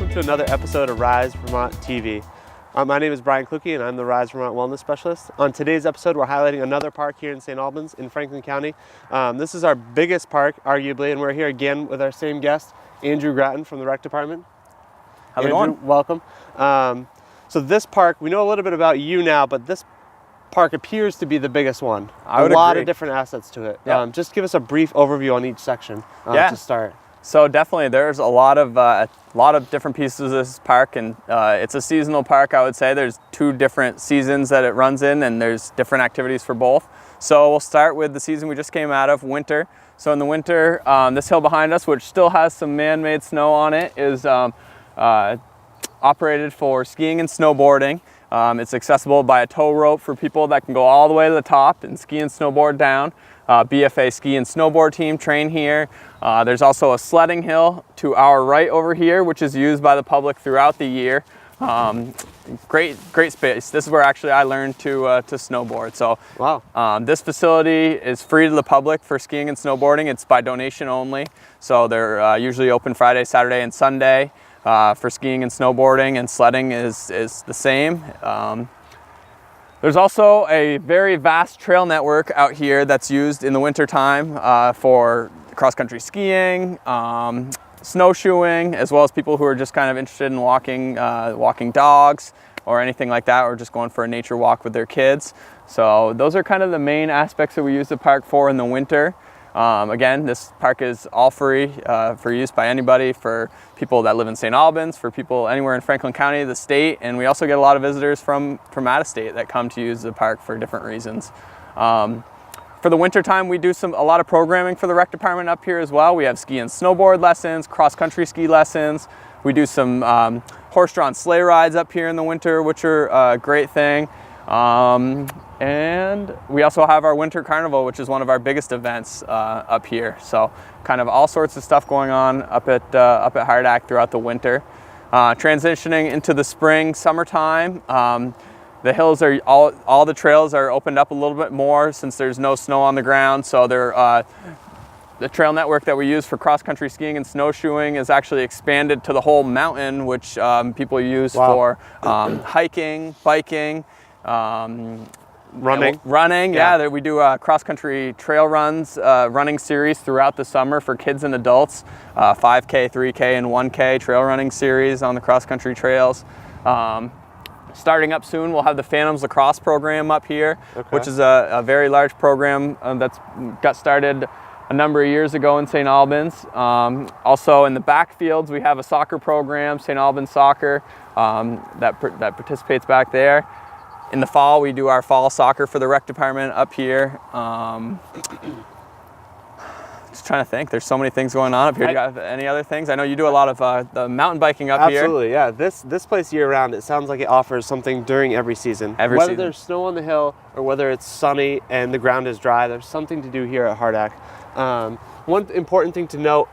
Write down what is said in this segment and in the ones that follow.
welcome to another episode of Rise Vermont TV. My name is Brian Kluke and I'm the Rise Vermont Wellness Specialist. On today's episode, we're highlighting another park here in St. Albans in Franklin County. This is our biggest park, arguably, and we're here again with our same guest, Andrew Gratton from the Rec Department. How's it going? Welcome. So this park, we know a little bit about you now, but this park appears to be the biggest one. I would agree. A lot of different assets to it. Yep. Just give us a brief overview on each section to start. So definitely, there's a lot of different pieces of this park, and it's a seasonal park. I would say there's 2 different seasons that it runs in, and there's different activities for both. So we'll start with the season we just came out of, winter. So in the winter, this hill behind us, which still has some man-made snow on it, is operated for skiing and snowboarding. It's accessible by a tow rope for people that can go all the way to the top and ski and snowboard down. BFA ski and snowboard team train here. There's also a sledding hill to our right over here, which is used by the public throughout the year. Great space. This is where actually I learned to snowboard. So wow. This facility is free to the public for skiing and snowboarding. It's by donation only. So they're usually open Friday, Saturday, and Sunday for skiing and snowboarding, and sledding is the same. There's also a very vast trail network out here that's used in the winter time for cross-country skiing, snowshoeing, as well as people who are just kind of interested in walking dogs or anything like that, or just going for a nature walk with their kids. So those are kind of the main aspects that we use the park for in the winter. Again, this park is all free for use by anybody, for people that live in St. Albans, for people anywhere in Franklin County, the state, and we also get a lot of visitors from out of state that come to use the park for different reasons. For the winter time, we do a lot of programming for the Rec Department up here as well. We have ski and snowboard lessons, cross-country ski lessons. We do some horse-drawn sleigh rides up here in the winter, which are a great thing. And we also have our winter carnival, which is one of our biggest events up here. So kind of all sorts of stuff going on up at Hardack throughout the winter. Transitioning into the spring, summertime, the hills are all the trails are opened up a little bit more since there's no snow on the ground. So the trail network that we use for cross-country skiing and snowshoeing is actually expanded to the whole mountain, which people use for hiking, biking, running. Yeah, we do cross-country trail runs, running series throughout the summer for kids and adults. 5K, 3K, and 1K trail running series on the cross-country trails. Starting up soon, we'll have the Phantoms lacrosse program up here, which is a very large program that's got started a number of years ago in St. Albans. Also in the backfields, we have a soccer program, St. Albans Soccer, that participates back there. In the fall, we do our fall soccer for the Rec Department up here. Just trying to think. There's so many things going on up here. Do you have any other things? I know you do a lot of the mountain biking up here. Absolutely, yeah. This place year round, it sounds like it offers something during every season. Whether there's snow on the hill or whether it's sunny and the ground is dry, there's something to do here at Hardack. One important thing to note,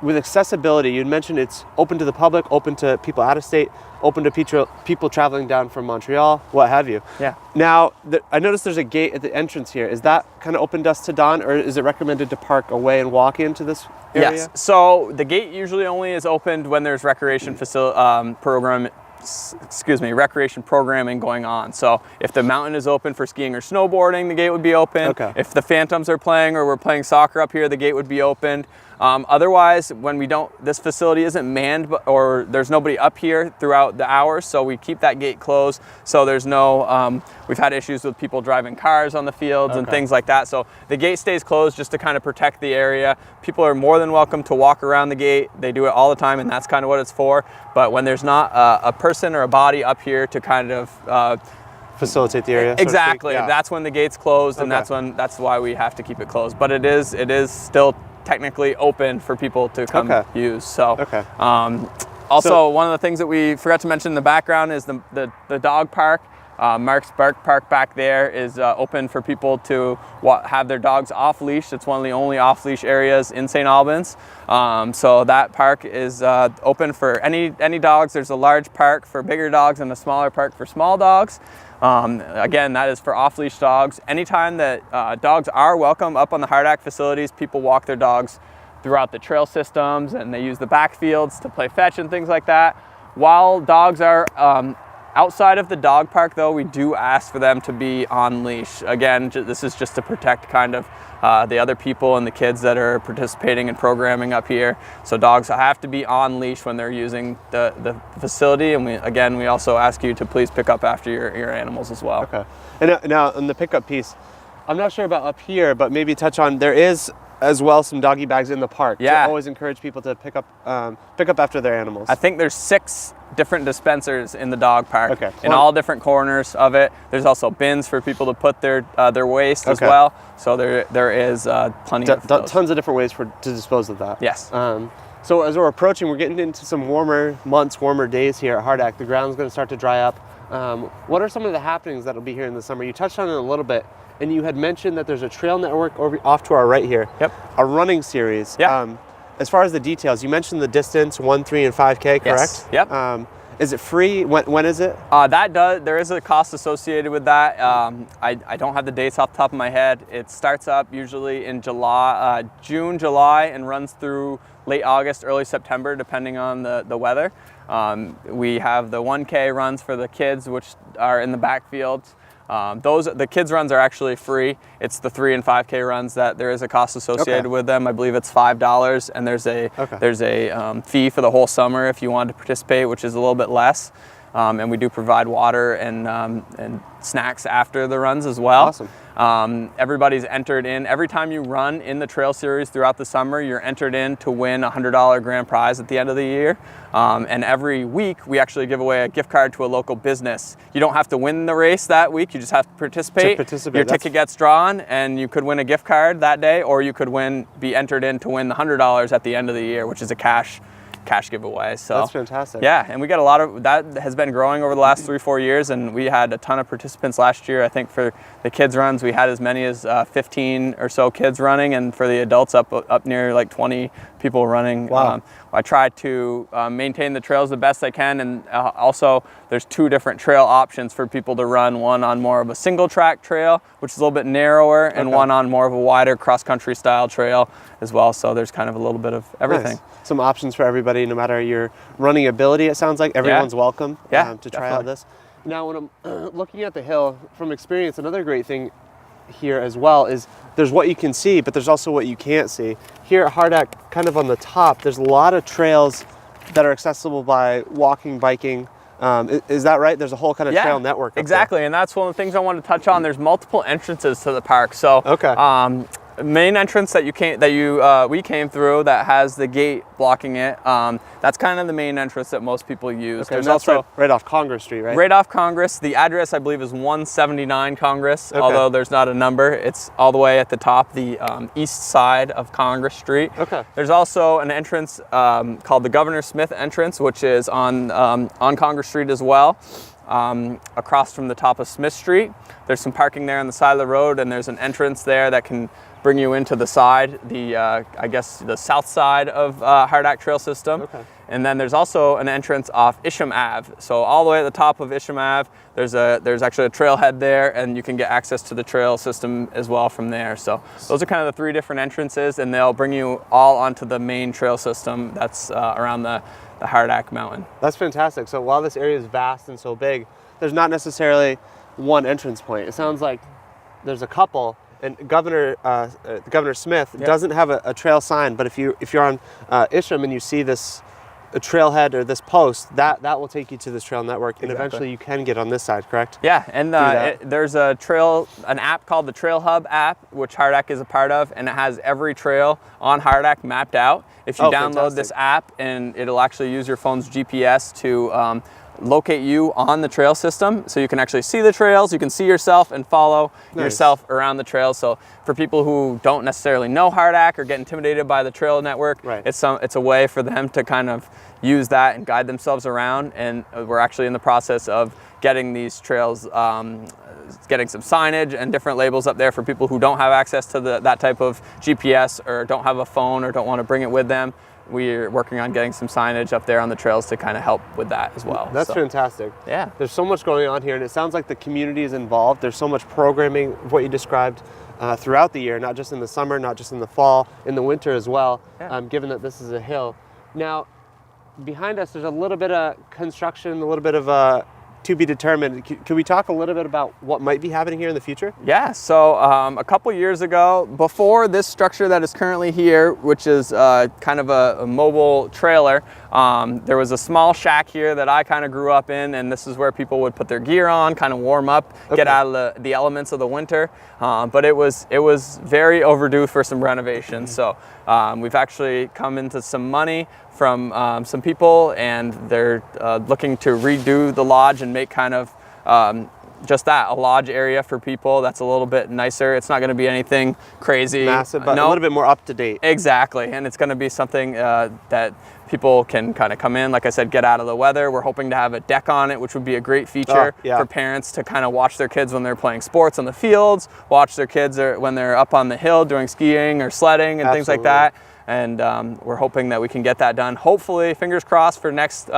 with accessibility, you'd mentioned it's open to the public, open to people out of state, open to people traveling down from Montreal, what have you. Yeah. Now, I noticed there's a gate at the entrance here. Is that kind of open dusk to dawn, or is it recommended to park away and walk into this area? Yes. So the gate usually only is opened when there's recreation programming going on. So if the mountain is open for skiing or snowboarding, the gate would be open. If the Phantoms are playing or we're playing soccer up here, the gate would be opened. Otherwise, when this facility isn't manned or there's nobody up here throughout the hours, so we keep that gate closed. So there's no, we've had issues with people driving cars on the fields and things like that. So the gate stays closed just to kind of protect the area. People are more than welcome to walk around the gate. They do it all the time, and that's kind of what it's for. But when there's not a person or a body up here to kind of facilitate the area. Exactly. That's when the gate's closed, and that's why we have to keep it closed. But it is still technically open for people to come use. So also one of the things that we forgot to mention in the background is the dog park. Mark's Bark Park back there is open for people to have their dogs off leash. It's one of the only off leash areas in St. Albans. So that park is open for any dogs. There's a large park for bigger dogs and a smaller park for small dogs. Again, that is for off-leash dogs. Anytime that dogs are welcome up on the Hardack facilities, people walk their dogs throughout the trail systems, and they use the backfields to play fetch and things like that. While dogs are outside of the dog park, though, we do ask for them to be on leash. Again, this is just to protect kind of the other people and the kids that are participating in programming up here. So dogs have to be on leash when they're using the facility. And we also ask you to please pick up after your animals as well. Okay. And now on the pickup piece, I'm not sure about up here, but maybe touch on, there is as well some doggy bags in the park. Yeah. To always encourage people to pick up after their animals. I think there's 6 different dispensers in the dog park. Okay. In all different corners of it. There's also bins for people to put their waste as well. So there is plenty of those. Tons of different ways to dispose of that. Yes. So as we're approaching, we're getting into some warmer months, warmer days here at Hardak. The ground's going to start to dry up. What are some of the happenings that'll be here in the summer? You touched on it a little bit, and you had mentioned that there's a trail network off to our right here. Yep. A running series. Yep. As far as the details, you mentioned the distance, 1, 3, and 5K, correct? Yes. Yep. Is it free? When is it? There is a cost associated with that. I don't have the dates off the top of my head. It starts up usually in June, July, and runs through late August, early September, depending on the weather. We have the 1K runs for the kids, which are in the backfields. The kids runs are actually free. It's the 3 and 5K runs that there is a cost associated with them. I believe it's $5, and there's a fee for the whole summer if you want to participate, which is a little bit less. And we do provide water and snacks after the runs as well. Awesome. Everybody's entered in. Every time you run in the trail series throughout the summer, you're entered in to win a $100 grand prize at the end of the year. And every week, we actually give away a gift card to a local business. You don't have to win the race that week. You just have to participate. Your ticket gets drawn, and you could win a gift card that day, or you could be entered in to win the $100 at the end of the year, which is a cash giveaway. So that's fantastic. Yeah, and we got a lot of that. Has been growing over the last 3-4 years, and we had a ton of participants last year. I think for the kids runs, we had as many as 15 or so kids running, and for the adults, up near like 20 people running. Wow. I try to maintain the trails the best I can, and also there's 2 different trail options for people to run. One on more of a single track trail, which is a little bit narrower, and one on more of a wider cross-country style trail as well. So there's kind of a little bit of everything. Nice. Some options for everybody, no matter your running ability. It sounds like everyone's welcome to try out this. Now, when I'm looking at the hill from experience, another great thing here as well is there's what you can see, but there's also what you can't see. Here at Hardak, kind of on the top, there's a lot of trails that are accessible by walking, biking. Is that right? There's a whole kind of trail network. Exactly, and that's one of the things I wanted to touch on. There's multiple entrances to the park. So main entrance that we came through that has the gate blocking it. That's kind of the main entrance that most people use. There's also right off Congress Street, right? Right off Congress. The address, I believe, is 179 Congress, although there's not a number. It's all the way at the top, the east side of Congress Street. There's also an entrance called the Governor Smith entrance, which is on Congress Street as well. Across from the top of Smith Street. There's some parking there on the side of the road, and there's an entrance there that can bring you into the side, I guess the south side of Hardak Trail System. And then there's also an entrance off Isham Ave. So all the way at the top of Isham Ave, there's actually a trailhead there, and you can get access to the trail system as well from there. So those are kind of the 3 different entrances, and they'll bring you all onto the main trail system that's around the Hardak Mountain. That's fantastic. So while this area is vast and so big, there's not necessarily one entrance point. It sounds like there's a couple. And Governor Smith doesn't have a trail sign, but if you're on Isham and you see this trailhead or this post, that will take you to this trail network, and eventually you can get on this side, correct? Yeah, and there's an app called the Trail Hub app, which Hardak is a part of, and it has every trail on Hardak mapped out. If you download this app, and it'll actually use your phone's GPS to locate you on the trail system, so you can actually see the trails, you can see yourself and follow yourself around the trails. So for people who don't necessarily know Hardak or get intimidated by the trail network, it's a way for them to kind of use that and guide themselves around. And we're actually in the process of getting these trails, getting some signage and different labels up there for people who don't have access to that type of GPS, or don't have a phone, or don't want to bring it with them. We're working on getting some signage up there on the trails to kind of help with that as well. That's fantastic. Yeah. There's so much going on here, and it sounds like the community is involved. There's so much programming, what you described. throughout the year, not just in the summer, not just in the fall, in the winter as well, Yeah. given that this is a hill. Now, behind us, there's a little bit of construction, a little bit of to be determined. Can we talk a little bit about what might be happening here in the future? Yeah, so a couple years ago, before this structure that is currently here, which is kind of a mobile trailer, there was a small shack here that I kind of grew up in, and this is where people would put their gear on, kind of warm up, get out of the elements of the winter. But it was very overdue for some renovations. So we've actually come into some money from some people, and they're looking to redo the lodge and make kind of just that, a lodge area for people that's a little bit nicer. It's not going to be anything crazy. Massive, but a little bit more up to date. Exactly, and it's going to be something that people can kind of come in, like I said, get out of the weather. We're hoping to have a deck on it, which would be a great feature for parents to kind of watch their kids when they're playing sports on the fields, watch their kids when they're up on the hill doing skiing or sledding and things like that. And we're hoping that we can get that done. Hopefully, fingers crossed for next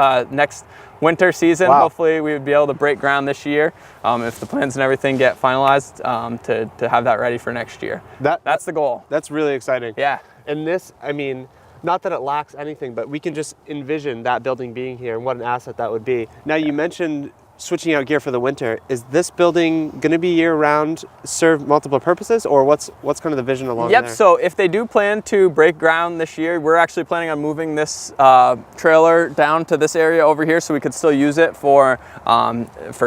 winter season. Wow. Hopefully we would be able to break ground this year if the plans and everything get finalized to have that ready for next year. That's the goal. That's really exciting. Yeah. And this, I mean, not that it lacks anything, but we can just envision that building being here and what an asset that would be. Now, you mentioned switching out gear for the winter. Is this building going to be year-round, serve multiple purposes, or what's kind of the vision along there? Yep, so if they do plan to break ground this year, we're actually planning on moving this trailer down to this area over here so we could still use it for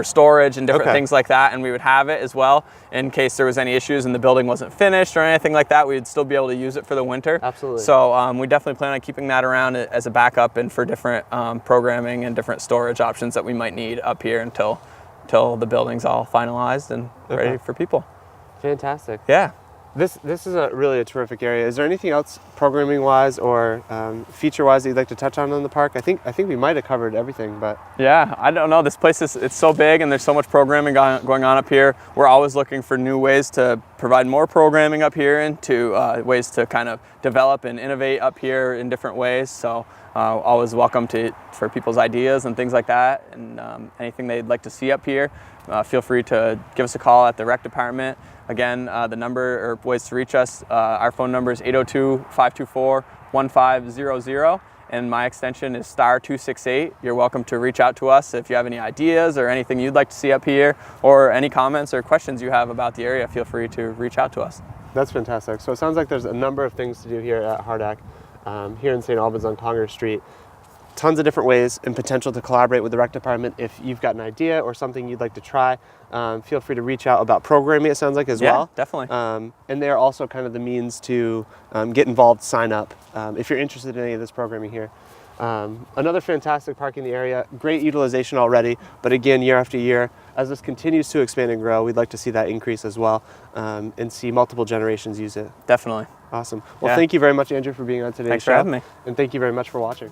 storage and different things like that, and we would have it as well in case there was any issues and the building wasn't finished or anything like that. We'd still be able to use it for the winter. Absolutely. So we definitely plan on keeping that around as a backup and for different programming and different storage options that we might need up here until the building's all finalized and ready for people. Fantastic. Yeah. This is really a terrific area. Is there anything else programming-wise or feature-wise that you'd like to touch on in the park? I think we might have covered everything, but yeah, I don't know. This place it's so big and there's so much programming going on up here. We're always looking for new ways to provide more programming up here and to ways to kind of develop and innovate up here in different ways. So always welcome for people's ideas and things like that, and anything they'd like to see up here. Feel free to give us a call at the rec department. Again, the number or ways to reach us, our phone number is 802-524-1500, and my extension is *268. You're welcome to reach out to us if you have any ideas or anything you'd like to see up here, or any comments or questions you have about the area. Feel free to reach out to us. That's fantastic. So it sounds like there's a number of things to do here at Hardack, here in St. Albans on Congress Street. Tons of different ways and potential to collaborate with the rec department. If you've got an idea or something you'd like to try, feel free to reach out about programming, it sounds like, as well. Yeah, definitely. And they're also kind of the means to get involved, sign up, if you're interested in any of this programming here. Another fantastic park in the area, great utilization already, but again, year after year, as this continues to expand and grow, we'd like to see that increase as well, and see multiple generations use it. Definitely. Awesome. Well, thank you very much, Andrew, for being on today's show. Thanks for having me. And thank you very much for watching.